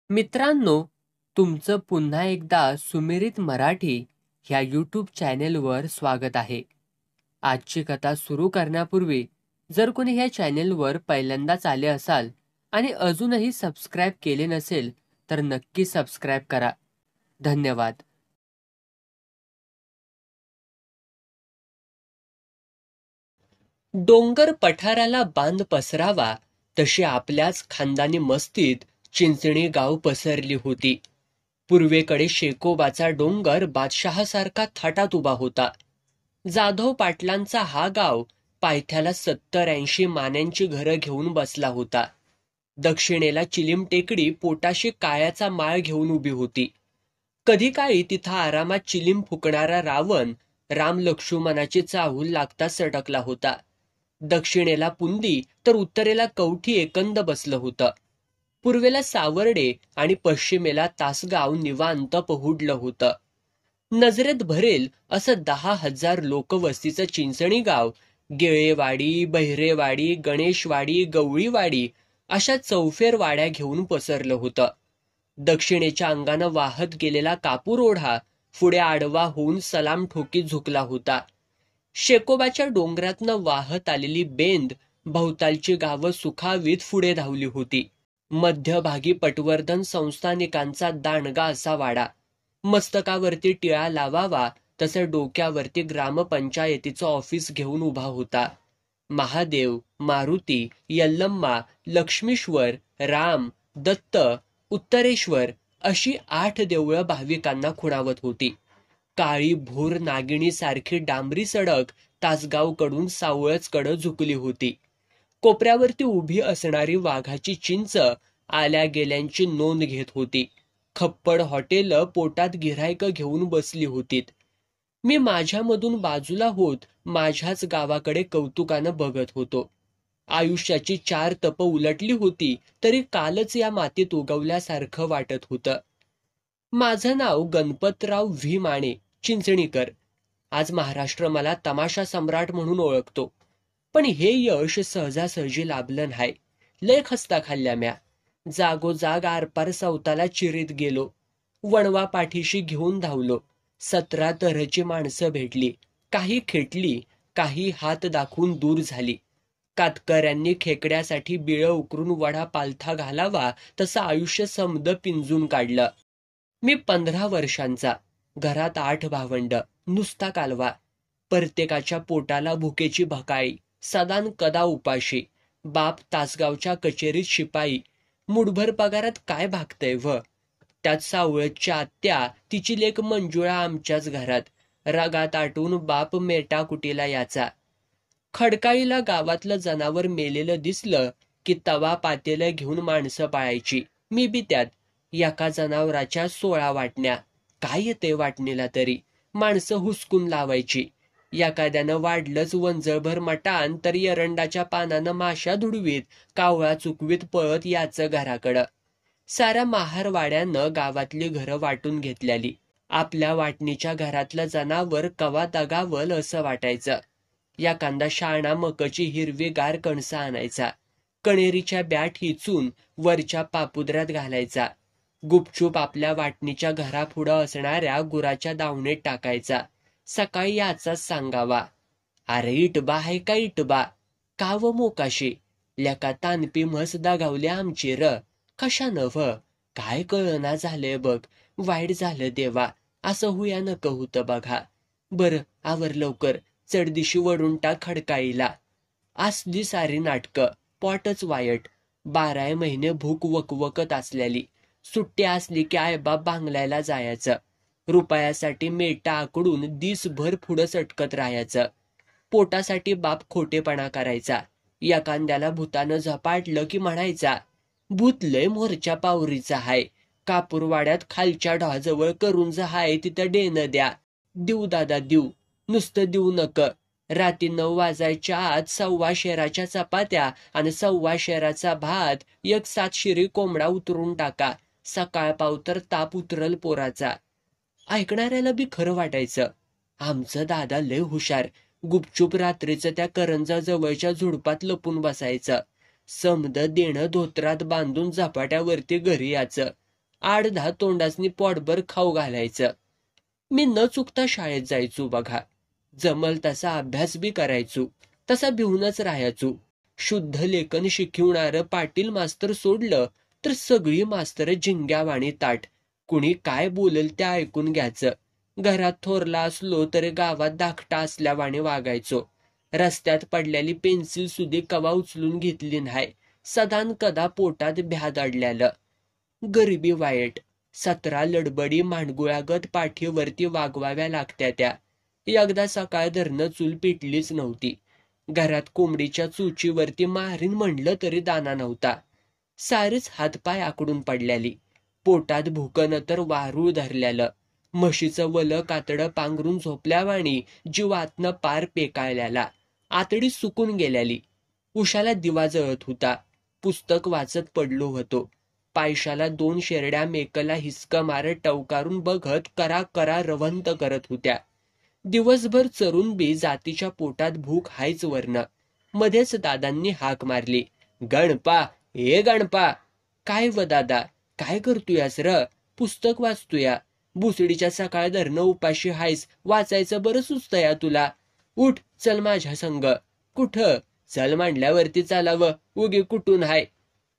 मित्रांनो, तुमचं पुन्हा एकदा सुमिरित मराठी ह्या यूट्यूब चॅनेलवर स्वागत आहे. आजची कथा सुरू करण्यापूर्वी जर कोणी ह्या चॅनेलवर पहिल्यांदाच आले असाल आणि अजूनही सबस्क्राईब केले नसेल तर नक्की सबस्क्राईब करा. धन्यवाद. डोंगर पठाराला बांध पसरावा तशी आपल्याच खानदानी मस्तीत चिंचणी गाव पसरली होती. पूर्वेकडे शेकोबाचा डोंगर बादशहासारखा थाटात उभा होता. जाधव पाटलांचा हा गाव पायथ्याला 70-80 मान्यांची घरं घेऊन बसला होता. दक्षिणेला चिलीम टेकडी पोटाशी काळ्याचा माळ घेऊन उभी होती. कधी काळी तिथं आरामात चिलीम फुकणारा रावण राम लक्ष्मणाची चाहूल लागता सटकला होता. दक्षिणेला पुंदी तर उत्तरेला कवठी एकंद बसलं होतं. पूर्वेला सावर्डे आणि पश्चिमेला तासगाव निवांत पहुडलं होतं. नजरेत भरेल असं 10,000 लोकवस्तीचं चिंचणी गाव गेळेवाडी, बहिरेवाडी, गणेशवाडी, गवळीवाडी अशा चौफेर वाड्या घेऊन पसरलं होतं. दक्षिणेच्या अंगानं वाहत गेलेला कापूर ओढा पुढे आडवा होऊन सलाम ठोकीत झुकला होता. शेकोबाच्या डोंगरातनं वाहत आलेली बेंद भवतालची गावं सुखावीत पुढे धावली होती. मध्यभागी पटवर्धन संस्थानिकांचा दांडगा असा वाडा. मस्तकावरती टिळा लावावा तसं डोक्यावरती ग्रामपंचायतीचं ऑफिस घेऊन उभा होता. महादेव, मारुती, यल्लम्मा, लक्ष्मीश्वर, राम, दत्त, उत्तरेश्वर अशी 8 देवळं भाविकांना खुणावत होती. काळी भोर नागिणीसारखी डांबरी सडक तासगावकडून सावळजकडं झुकली होती. कोपऱ्यावरती उभी असणारी वाघाची चिंच आल्या गेल्यांची नोंद घेत होती. खप्पड हॉटेल पोटात गिऱ्हाईकं घेऊन बसली होतीत. मी माझ्यामधून बाजूला होत माझ्याच गावाकडे कौतुकानं बघत होतो. आयुष्याची 4 तपं उलटली होती तरी कालच या मातीत उगवल्यासारखं वाटत होतं. माझं नाव गणपतराव व्ही माने, चिंचणीकर. आज महाराष्ट्र मला तमाशा सम्राट म्हणून ओळखतो. पण हे यश सहजासहजी लाभलं नाही. लय खस्ता खाल्ल्या म्या. जागोजाग आरपार सवताला चिरीत गेलो. वणवा पाठीशी घेऊन धावलो. 17 तऱ्हेची माणसं भेटली. काही खेटली, काही हात दाखवून दूर झाली. कातकऱ्यांनी खेकड्यासाठी बिळं उकरून वडा पालथा घालावा तसं आयुष्य समद पिंजून काढलं. मी 15 वर्षांचा. घरात 8 भावंड. नुसता कालवा. प्रत्येकाच्या पोटाला भुकेची भकाळी. सदान कदा उपाशी. बाप तासगावच्या कचेरीत शिपाई. मुठभर पगारात काय भागतय व. त्यात सावळच्या आत्या तिची लेक मंजुळा आमच्याच घरात. रागात आटून बाप मेटाकुटीला याचा. खडकाळीला गावातलं जनावर मेलेलं दिसलं की तवा पातेलं घेऊन माणसं पाळायची. मी बी त्यात. एका जनावराच्या 16 वाटण्या. काय येते वाटणीला तरी. माणसं हुसकून लावायची. एखाद्यानं वाढलंच वंजळभर मटान तर एरंडाच्या पानानं माशा धुडवीत कावळा चुकवीत पळत याचं घराकडं. साऱ्या महारवाड्यानं गावातली घरं वाटून घेतल्याली. आपल्या वाटणीच्या घरातलं जनावर कवा दगावल असं वाटायचं. एखादा शाणा मकची हिरवीगार कणसं आणायचा. कणेरीच्या बॅट हिचून वरच्या पापुद्र्यात घालायचा. गुपचूप आपल्या वाटणीच्या घरापुढं असणाऱ्या गुराच्या दावणीत टाकायचा. सकाळी याचाच सांगावा. अरे इटबा आहे का इटबा? का व मोकाशी? लेका तानपी म्हस दागावली आमची र. कशानं व? काय कळना झालंय बघ. वाईट झालं देवा. असं हुया नको होतं बघा. बरं आवर लवकर. चढदिशी वडून टाक खडकाईला. असली सारी नाटकं. पोटच वायट. 12 महिने भूक वकवकत असलेली. सुट्टी असली की आईबाप बांगलायला जायचं. रुपयासाठी मेटा आकडून दिसभर पुढं सटकत राहायचं. पोटासाठी बाप खोटेपणा करायचा. एखाद्याला भूतानं झपाटलं की म्हणायचा, भूत लय मोरच्या पावरीचा हाय. कापूरवाड्यात खालच्या ढाजवळ करून हाय तिथं डेनं द्या. देऊ दादा देऊ. नुसतं देऊ नक. रात्री 9 वाजायच्या आत 1.25 शेराच्या चपात्या आणि 1.25 शेराचा भात 1 शिरी कोंबडा उतरून टाका. सकाळ पावतर ताप उतरल पोराचा. ऐकणाऱ्याला बी खरं वाटायचं. आमचं दादा लय हुशार. गुपचूप रात्रीचं त्या करंजा जवळच्या झुडपात लपून बसायचं. समद देणं धोत्रात बांधून झपाट्यावरती घरी याचं. 8-10 तोंडासनी पोटभर खाऊ घालायचं. मी न चुकता शाळेत जायचो बघा. जमल तसा अभ्यास बी करायचो. तसा भिवूनच राहायचो. शुद्ध लेखन शिकवणारं पाटील मास्तर सोडलं तर सगळी मास्तर झिंग्यावाणी ताट. कुणी काय बोलल ते ऐकून घ्यायचं. घरात थोरला असलो तरी गावात धाकटा असल्यावाणी वागायचो. रस्त्यात पडलेली पेन्सिल सुद्धा कवा उचलून घेतली नाही. सदान कदा पोटात भ्यादडल्यालं. गरिबी वाईट. 17 लडबडी मांडगुळागत पाठीवरती वागवाव्या लागत्या त्या. एकदा सकाळ धरणं चूल पेटलीच नव्हती. घरात कोंबडीच्या चुचीवरती मारीन म्हणलं तरी दाना नव्हता. सारीच हातपाय आकडून पडल्याली. पोटात भुकन तर वारूळ धरल्यालं. म्हशीचं वलं कातडं पांघरून झोपल्यावाणी जीवातनं पार पेकाळल्याला. आतडी सुकून गेल्याली. उशाला दिवा जळत होता. पुस्तक वाचत पडलो होतो. पायशाला 2 शेरड्या मेकला हिसक मारत टवकारून बघत करा करा रवंत करत होत्या. दिवसभर चरून बी जातीच्या पोटात भूक हायच वर्ण. मध्येच दादांनी हाक मारली, गणपा, ए गणपा. काय व दादा, काय करतोयास र? पुस्तक वाचतोया. बुसडीच्या सकाळ धरणं उपाशी हायस, वाचायचं बरं सुचतया तुला. उठ, चल माझ्या संग. कुठं? चल मांडल्यावरती चालावं, उगी कुठून हाय.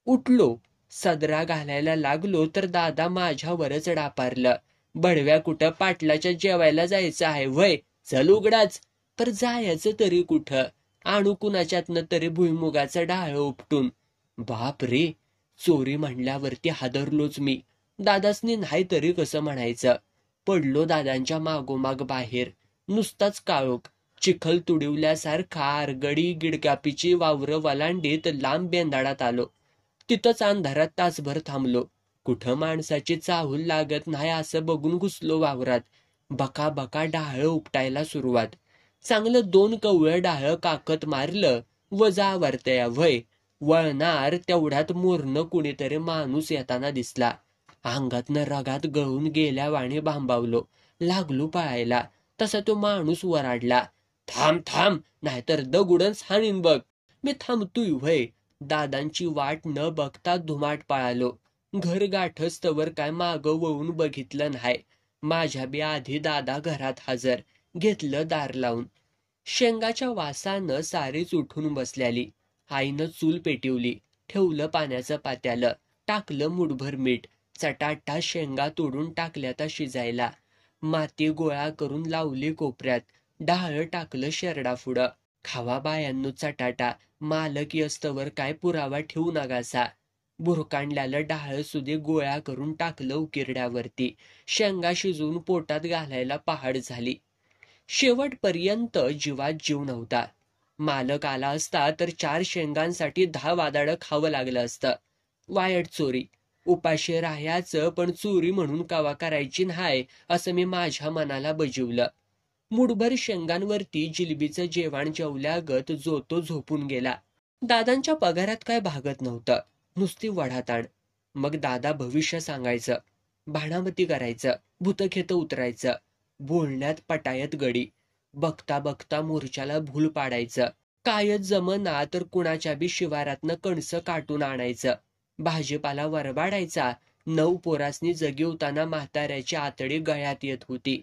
उठलो. सदरा घालायला लागलो तर दादा माझ्यावरच डापारलं. बडव्या कुठं, पाटलाच्या जेवायला जायचं आहे वय? चल उघडाच. पर जायचं तरी कुठं? आणू कुणाच्यातनं तरी भुईमुगाचं डाळ उपटून. बाप रे, चोरी म्हणल्यावरती हादरलोच मी. दादासनी नाही तरी कसं म्हणायचं. पडलो दादांच्या मागोमाग बाहेर. नुसताच काळोख. चिखल तुडवल्यासारखा आरगडी गिडकापीची वावरं वलांडीत लांब बेंदाडात आलो. तिथंच अंधारात तासभर थांबलो. कुठं माणसाची चाहूल लागत नाही असं बघून घुसलो वावरात. बका बका डाळ उपटायला सुरुवात. चांगलं 2 कवळं डाळ काकत मारलं. वजा आवरतया वय. वळणार तेवढ्यात मोरनं कुणीतरी माणूस येताना दिसला. अंगातनं रगात गळून गेल्यावाणी भांबावलो. लागलो पळायला. तसा तो माणूस वराडला, थांब थांब, नाहीतर दगुडच हाणीन बघ. मी थांबतोय व्हय. दादांची वाट न बघता धुमाट पळालो. घर गाठस्तवर काय मागं वळून बघितलं नाही. माझ्या बी आधी दादा घरात हजर. घेतलं दार लावून. शेंगाच्या वासानं सारीच उठून बसल्याली. आईनं चूल पेटवली. ठेवलं पाण्याचं पात्यालं. टाकलं मुठभर मीठ. चटाटा शेंगा तोडून टाकल्याता शिजायला. माती गोळा करून लावली कोपऱ्यात. डाळ टाकलं शेरडापुढं. खावा बायांनो चटाटा. मालक यस्तवर काय पुरावा ठेवू नगासा. बुरकांडल्याला डाळ सुधे गोळा करून टाकलं उकिरड्यावरती. शेंगा शिजून पोटात घालायला पहाड झाली. शेवटपर्यंत जीवात जीव नव्हता. मालक आला असता तर 4 शेंगांसाठी 10 वादाडं खावं लागलं असतं. वायट चोरी. उपाशी राहायचं पण चोरी म्हणून कवा करायची नाही असं मी माझ्या मनाला बजिवलं. मुठभर शेंगांवरती जिलबीचं जेवण जेवल्यागत जो तो झोपून गेला. दादांच्या पगारात काय भागत नव्हतं. नुसती वढाताण. मग दादा भविष्य सांगायचं. भाणामती करायचं. भूतखेत उतरायचं. बोलण्यात पटायत गडी. बघता बघता मोर्चाला भूल पाडायचं. कायच जमना तर कुणाच्या बी शिवारातनं कणसं काटून आणायचं. भाजीपाला वरबाडायचा. 9 पोरासनी जगिवताना म्हाताऱ्याची आतडी गळ्यात येत होती.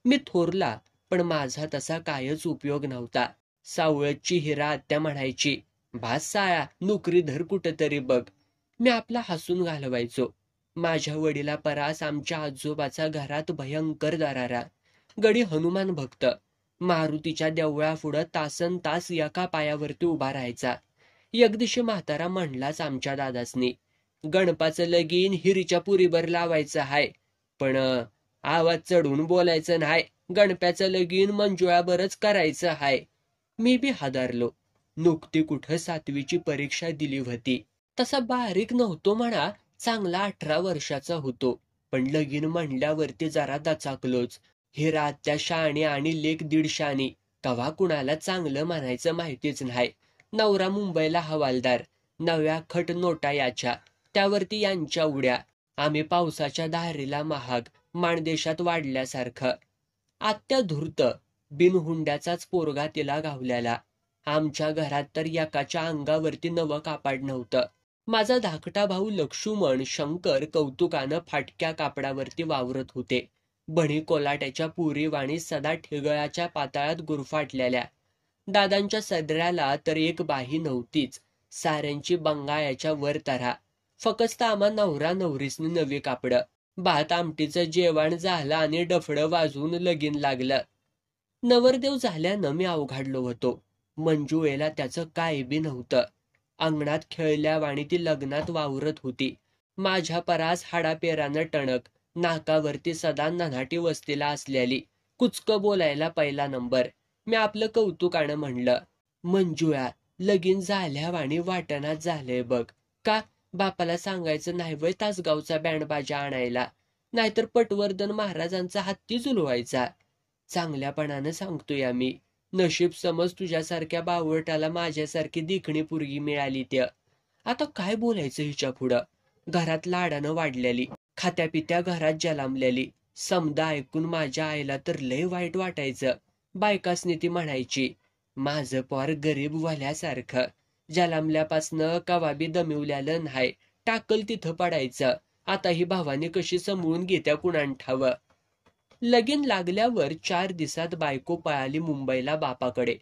मी थोरला, पण माझा तसा कायच उपयोग नव्हता. सावळची हिरा आत्या म्हणायची, भास साळा, नोकरी धर कुठंतरी बघ. मी आपला हसून घालवायचो. माझ्या वडिला परास आमच्या आजोबाचा घरात भयंकर दरारा. गडी हनुमान भक्त. मारुतीच्या देवळापुढं तासन तास एका पायावरती उभा राहायचा. एक दिवशी म्हातारा म्हणलाच आमच्या दादासनी, गणपाचं लगीन हिरीच्या पुरीवर लावायचं हाय, पण आवाज चढून बोलायचं नाही. गणप्याचं लगीन मंजुळाबरच करायचं हाय. मी बी हादारलो. नुकती कुठं 7वीची परीक्षा दिली होती. तसा बारीक नव्हतो म्हणा, चांगला 18 वर्षाचा होतो. पण लगीन म्हणल्यावरती जरा दचाकलोच. हिरा आत्या शाणी आणि लेक 150. कवा कुणाला चांगलं म्हणायचं माहितीच नाही. नवरा मुंबईला हवालदार. नव्या खट नोटा याच्या. त्यावरती यांच्या उड्या. आम्ही पावसाच्या धारेला महाग. माणदेशात वाढल्यासारखं. आत्या धूर्त. बिनहुंड्याचाच पोरगा तिला गावल्याला. आमच्या घरात तर एकाच्या अंगावरती नवं कापाड नव्हतं. माझा धाकटा भाऊ लक्ष्मण शंकर कौतुकानं फाटक्या कापडावरती वावरत होते. बणी कोलाट्याच्या पुरीवाणी सदा ठिगळाच्या पाताळात गुरफाटलेल्या. दादांच्या सदऱ्याला तर एक बाही नव्हतीच. साऱ्यांची बंगायाच्या वर तऱ्हा. फक्त आम्हा नवरा नवरीसनी नवी कापडं. भात आमटीचं जेवण झालं आणि डफडं वाजवून लगीन लागलं. नवरदेव झाल्यानं मी अवघाडलो होतो. मंजुळेला त्याचं काय बी नव्हतं. अंगणात खेळल्यावाणी ती लग्नात वावरत होती. माझ्या परास हाडापेरानं टणक, नाकावरती सदा नन्हाटी वस्तीला असलेली, कुचकं बोलायला पहिला नंबर. मी आपलं कौतुकानं म्हणलं, मंजुळा, लगीन झाल्यावाणी वाटणात झालंय बघ. का बापाला सांगायचं नाही वय तासगावचा बँडबाजा आणायला, नाहीतर पटवर्धन महाराजांचा हत्ती झुलवायचा. चांगल्यापणानं सांगतोय मी. नशीब समज तुझ्यासारख्या बावळटाला माझ्यासारखी देखणी पुरगी मिळाली त्या. आता काय बोलायचं हिच्या पुढं. घरात लाडानं वाढलेली, खात्यापित्या घरात जलामलेली. समदा ऐकून माझ्या आईला तर लय वाईट वाटायचं. बायकासनी ती म्हणायची, माझं पोर गरीब वाल्यासारखं. जलामल्यापासनं कवाबी दमिवल्यालं नाही, टाकल तिथं पडायचं. आता ही भावाने कशी समळून घेत्या कुणान ठावं. लगीन लागल्यावर 4 दिवसात बायको पळाली मुंबईला बापाकडे.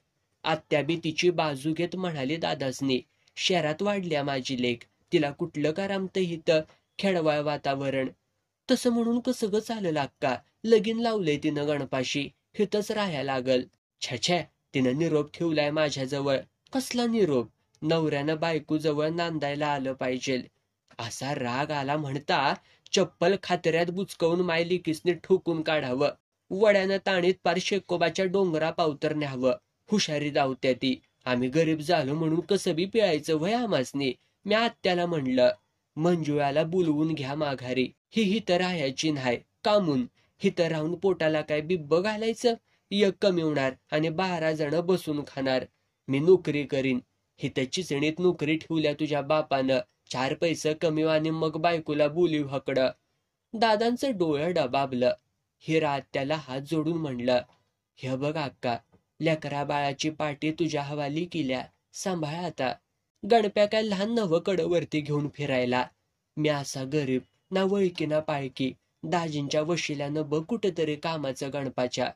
आत्या बी तिची बाजू घेत म्हणाली दादासनी, शहरात वाढल्या माझी लेक, तिला कुठलं करामतं हिथं खेडवाळ वातावरण. तसं म्हणून कसं ग चाललं अक्का, लगीन लावलंय तिनं गणपाशी, हिथंच राहायला लागल. छे, तिनं निरोप ठेवलाय माझ्याजवळ. कसला निरोप? नवऱ्यानं बायकोजवळ नांदायला आलं पाहिजे. असा राग आला म्हणता चप्पल खात्यात बुचकवून मायलिकीसने ठोकून काढावं. वड्यानं ताणीत पार शेकोबाच्या डोंगरा पावतर न्यावं. हुशारी दावत्या ती. आम्ही गरीब झालो म्हणून कसं बी पिळायचं वय आमासनी. मी आत्याला म्हणलं, मंजुळाला बोलवून घ्या माघारी. ही हिथं राहायची नाही. कामून हिथं राहून पोटाला काय बिब्ब घालायचं? एक कमी होणार आणि 12 जण बसून खाणार. मी नोकरी करीन. हिथं चिचणीत नोकरी ठेवल्या तुझ्या बापानं. 4 पैसे कमी आणि मग बायकोला बोलीव हकडं. दादांचं डोळं डबाबलं. हिरा आत्याला हात जोडून म्हणलं, हे बघ अक्का, लेकरा बाळाची पाठी तुझ्या हवाली केल्या, सांभाळ आता. गणप्या काय लहान नवं कडवरती घेऊन फिरायला. मी असा गरीब, ना वळकी ना पाळकी. दाजींच्या वशिल्यानं बघ कुठेतरी कामाचं गणपाच्या.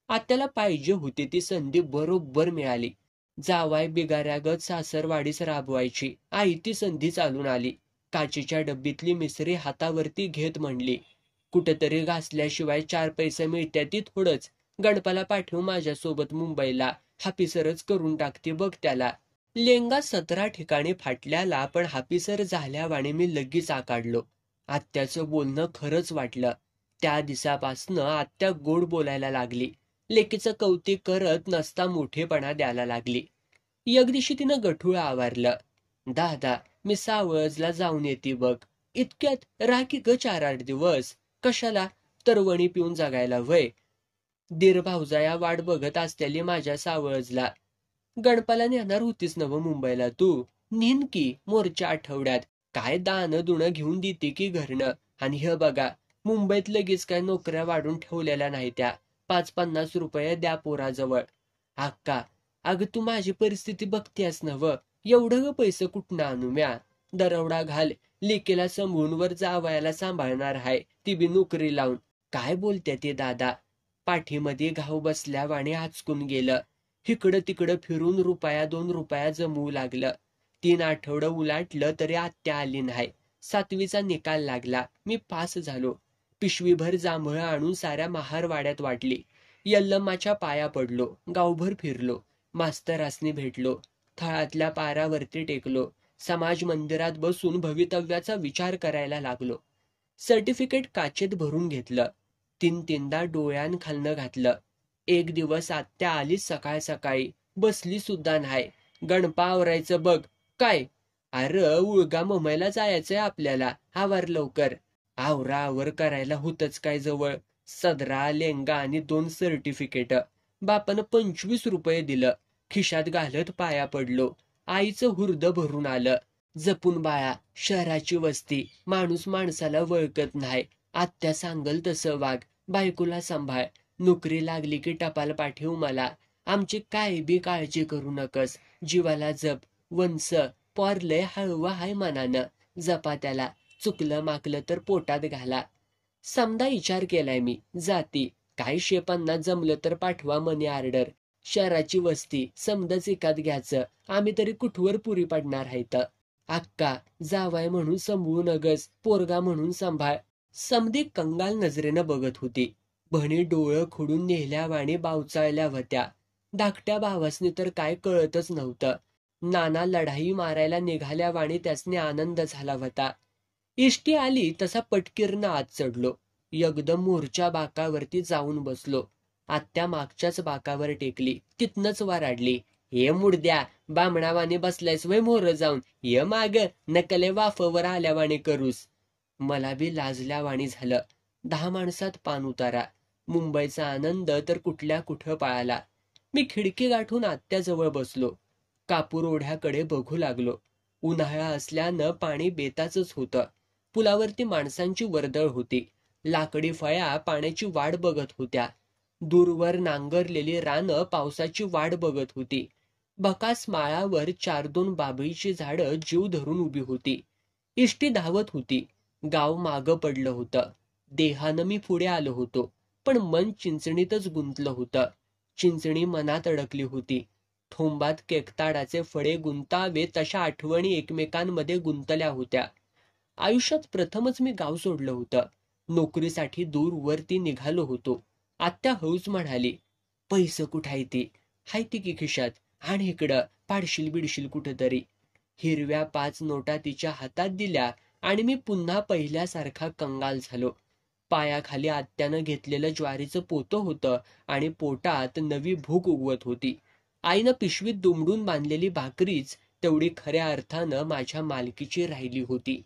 आत्याला पाहिजे होती ती संधी बरोबर मिळाली. जावाय बिगाऱ्यागत सासरवाडीस राबवायची. आई ती संधी चालून आली. काचेच्या डब्बीतली मिसरी हातावरती घेत म्हणली, कुठेतरी घासल्याशिवाय 4 पैसे मिळत्या ती थोडंच. गणपाला पाठवू माझ्यासोबत मुंबईला, हापिसरच करून टाकते बघ त्याला. लेंगा 17 ठिकाणी फाटल्याला, पण हापिसर झाल्यावाने मी लगेच आकाडलो. आत्याचं बोलणं खरंच वाटलं. त्या दिवसापासनं आत्या गोड बोलायला लागली. लेकीचं कौतिक करत नसता मोठेपणा द्यायला लागली. एक दिवशी तिनं गठुळं आवारलं, दादा, मी सावळजला जाऊन येते बघ. इतक्यात राखी ग 4-8 दिवस. कशाला? तरवणी पिऊन जगायला वय. दीर भाऊजाया वाट बघत असलेली माझ्या सावळजला. गणपाला नेणार होतीस नव मुंबईला तू? नीन की मोरच्या आठवड्यात. काय दान दुणं घेऊन देते की घरनं. आणि हे बघा, मुंबईत लगेच काय नोकऱ्या वाढून ठेवलेल्या नाही त्या. 5-50 रुपये द्या पोराजवळ. अक्का, अगं तू माझी परिस्थिती बघतेस नव. एवढं ग पैसे कुठनं आणू म्या? दरवडा घाल. लेकीला समून वर जावयाला सांभाळणार हाय, ती बी नोकरी लावून. काय बोलते ते दादा? पाठीमध्ये घाव बसल्यावाने आचकून गेलं. इकडं तिकडं फिरून ₹1-2 रुपया जमवू लागलं. 3 आठवडं उलाटलं तरी आत्या आली नाही. 7वीचा निकाल लागला. मी पास झालो. पिशवीभर जांभळं आणून साऱ्या महारवाड्यात वाटली. यल्लम्माच्या पाया पडलो. गावभर फिरलो. मास्तरासनी भेटलो. थळातल्या पारावरती टेकलो. समाज मंदिरात बसून भवितव्याचा विचार करायला लागलो. सर्टिफिकेट काचेत भरून घेतलं. 3-3दा डोळ्यान खालनं घातलं. एक दिवस आत्या आली सकाळ सकाळी. बसली सुद्धा नाही. गणपा आवरायचं बघ. काय? अरे उळगा मुंबईला जायचंय आपल्याला, आवर लवकर. आवर करायला होतच काय जवळ. सदरा, लेंगा आणि 2 सर्टिफिकेट. बापानं 25 रुपये दिलं. खिशात घालत पाया पडलो. आईचं हुर्द भरून आलं. जपून बाळा, शहराची वस्ती, माणूस माणसाला वळखत नाही. आत्या सांगल तसं वाग. बायकोला सांभाळ. नोकरी लागली की टपाल पाठव मला. आमची काय बी काळजी करू नकस. जीवाला जप. वंस. पोर लय हळवा हाय मनानं, जपा त्याला, चुकलं माकलं तर पोटात घाला. समदा विचार केलाय मी, जाती, काय शेपांना जमलं तर पाठवा मनी ऑर्डर. शहराची वस्ती, समदच एकात घ्यायचं, आम्ही तरी कुठवर पुरी पडणार आहेत. अक्का, जावाय म्हणून संभळू नगस, पोरगा म्हणून सांभाळ. समधी कंगाल नजरेनं बघत होती. बहिणी डोळं खोडून नेल्यावाणी बावचाळल्या होत्या. धाकट्या भावासनी तर काय कळतच नव्हतं. नाना लढाई मारायला निघाल्यावाणी त्यासनी आनंद झाला होता. इष्टी आली तसा पटकीरनं आत चढलो. एकदम मोरच्या बाकावरती जाऊन बसलो. आत्या मागच्याच बाकावर टेकली, तिथनच वराडली. हे मुडद्या, बामणावानी बसलायस वय मोर जाऊन, ये माग, नकले वाफवर आल्यावाणी करूस. मला बी लाजल्यावाणी झालं. 10 माणसात पान उतारा. मुंबईचा आनंद तर कुठल्या कुठं पळाला. मी खिडकी गाठून आत्याजवळ बसलो. कापूर ओढ्याकडे बघू लागलो. उन्हाळा असल्यानं पाणी बेताचंच होतं. पुलावरती माणसांची वर्दळ होती. लाकडी फळ्या पाण्याची वाट बघत होत्या. दूरवर नांगरलेली रानं पावसाची वाट बघत होती. बकास माळावर 4-2 बाभळीची झाडं जीव धरून उभी होती. इष्टी धावत होती. गाव मागं पडलं होतं. देहानं मी पुढे आलो होतो, पण मन चिंचणीतच गुंतलं होतं. चिंचणी मनात अडकली होती. ठोंबात केकताडाचे फळे गुंतावे तशा आठवणी एकमेकांमध्ये गुंतल्या होत्या. आयुष्यात प्रथमच मी गाव सोडलं होतं. नोकरीसाठी दूरवरती निघालो होतो. आत्या हळूच म्हणाली, पैसे कुठाय ती? हायती की खिशात, आणि इकडं पाडशील बिडशील कुठेतरी. हिरव्या 5 नोटा तिच्या हातात दिल्या आणि मी पुन्हा पहिल्यासारखा कंगाल झालो. पायाखाली आत्यानं घेतलेलं ज्वारीचं पोतं होतं आणि पोटात नवी भूक उगवत होती. आईनं पिशवीत दुमडून बांधलेली भाकरीच तेवढी खऱ्या अर्थानं माझ्या मालकीची राहिली होती.